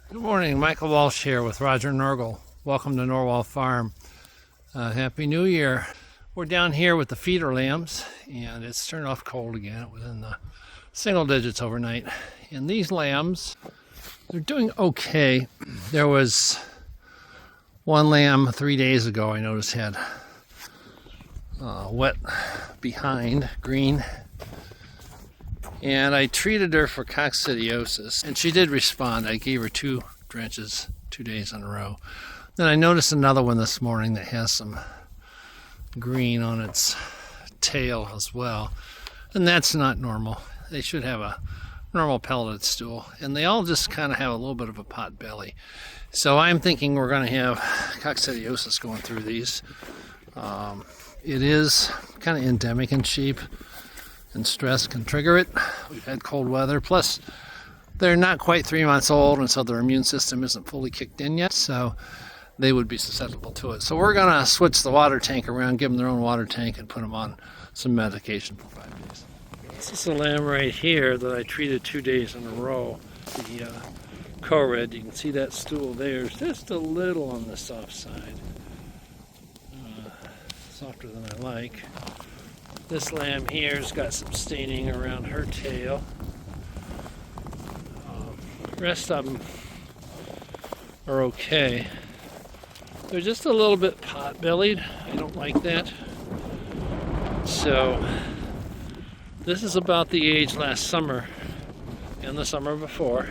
Good morning, Michael Walsh here with Roger Norgel. Welcome to Norwal Farm. Happy New Year. We're down here with the feeder lambs, and it's turned off cold again. It was in the single digits overnight. And these lambs, they're doing okay. There was one lamb 3 days ago I noticed had wet behind, green. And I treated her for coccidiosis, and she did respond. I gave her 2 drenches 2 days in a row. Then I noticed another one this morning that has some green on its tail as well, and that's not normal. They should have a normal pelleted stool, and they all just kind of have a little bit of a pot belly. So I'm thinking we're going to have coccidiosis going through these. It is kind of endemic in sheep, and stress can trigger it. We've had cold weather, plus they're not quite 3 months old, and so their immune system isn't fully kicked in yet, so they would be susceptible to it. So we're going to switch the water tank around, give them their own water tank, and put them on some medication for 5 days. This is a lamb right here that I treated 2 days in a row. The co-red, you can see that stool there is just a little on the soft side. Softer than I like. This lamb here's got some staining around her tail. The rest of them are okay. They're just a little bit pot-bellied. I don't like that. So this is about the age last summer and the summer before.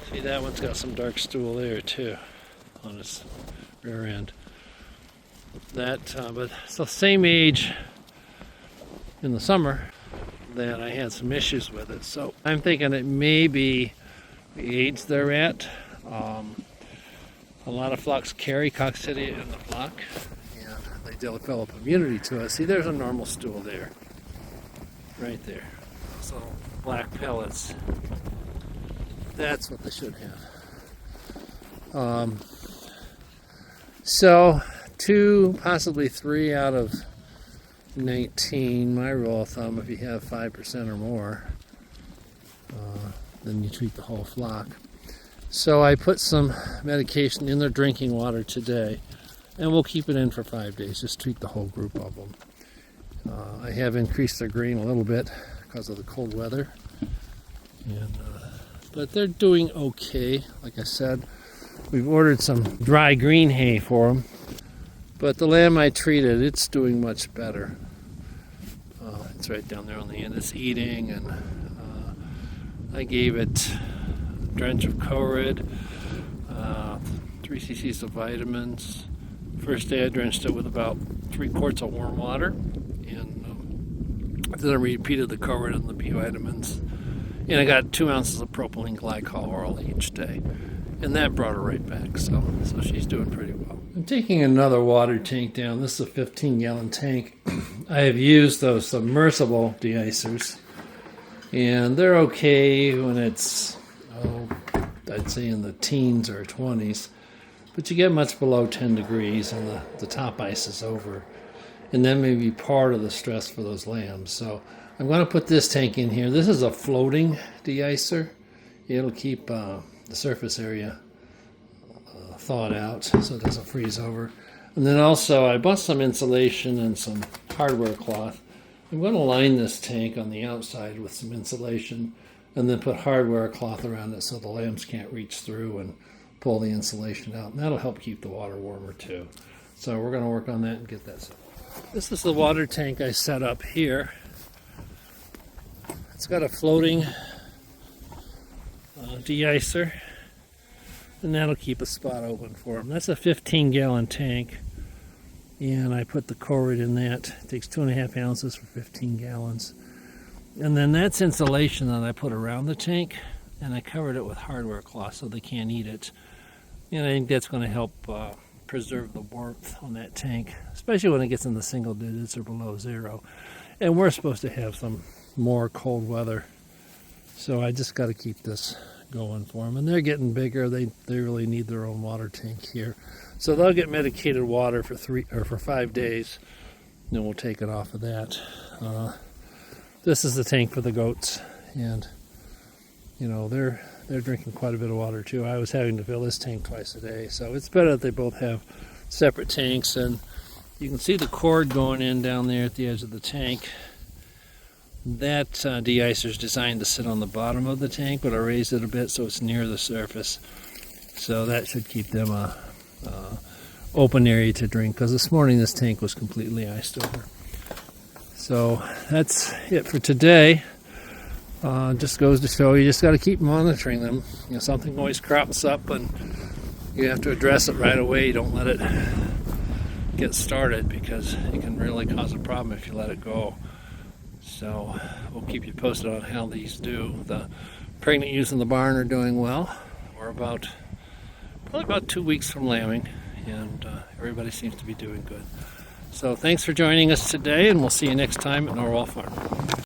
See, that one's got some dark stool there too on its rear end. But it's the same age in the summer that I had some issues with it. So I'm thinking it may be the age they're at. A lot of flocks carry coccidia in the flock, and they develop immunity to it. See, there's a normal stool there, right there. Those little black pellets. That's what they should have. So 2, possibly 3 out of 19, my rule of thumb, if you have 5% or more, then you treat the whole flock. So I put some medication in their drinking water today, and we'll keep it in for 5 days, just treat the whole group of them. I have increased their grain a little bit because of the cold weather, but they're doing okay. Like I said, we've ordered some dry green hay for them, but the lamb I treated, it's doing much better. It's right down there on the end. It's eating, and I gave it a drench of co-red, 3 cc's of vitamins. First day I drenched it with about 3 quarts of warm water, and then I repeated the co-red and the B vitamins. And I got 2 ounces of propylene glycol orally each day. And that brought her right back, so she's doing pretty well. I'm taking another water tank down. This is a 15-gallon tank. I have used those submersible de-icers, and they're okay when it's, I'd say in the teens or 20s, but you get much below 10 degrees and the top ice is over, and that may be part of the stress for those lambs. So I'm going to put this tank in here. This is a floating de-icer. It'll keep the surface area thawed out so it doesn't freeze over. And then also I bought some insulation and some hardware cloth. I'm going to line this tank on the outside with some insulation and then put hardware cloth around it so the lambs can't reach through and pull the insulation out. And that'll help keep the water warmer too. So we're going to work on that and get that set. This is the water tank I set up here. It's got a floating de-icer, and that'll keep a spot open for them. That's a 15-gallon tank, and I put the co-red in that. It takes 2.5 ounces for 15 gallons. And then that's insulation that I put around the tank, and I covered it with hardware cloth so they can't eat it. And I think that's going to help preserve the warmth on that tank, especially when it gets in the single digits or below 0. And we're supposed to have some more cold weather, so I just got to keep this going for them. And they're getting bigger. They really need their own water tank here, so they'll get medicated water for 5 days. Then we'll take it off of that. This is the tank for the goats, and you know they're they're drinking quite a bit of water too. I was having to fill this tank twice a day, so it's better that they both have separate tanks. And you can see the cord going in down there at the edge of the tank. That de-icer is designed to sit on the bottom of the tank, but I raised it a bit so it's near the surface. So that should keep them a open area to drink, because this morning this tank was completely iced over. So that's it for today. Just goes to show you just got to keep monitoring them. You know, something always crops up and you have to address it right away. You don't let it get started, because it can really cause a problem if you let it go. So we'll keep you posted on how these do. The pregnant ewes in the barn are doing well. We're probably about 2 weeks from lambing, and everybody seems to be doing good. So thanks for joining us today, and we'll see you next time at Norwal Farm.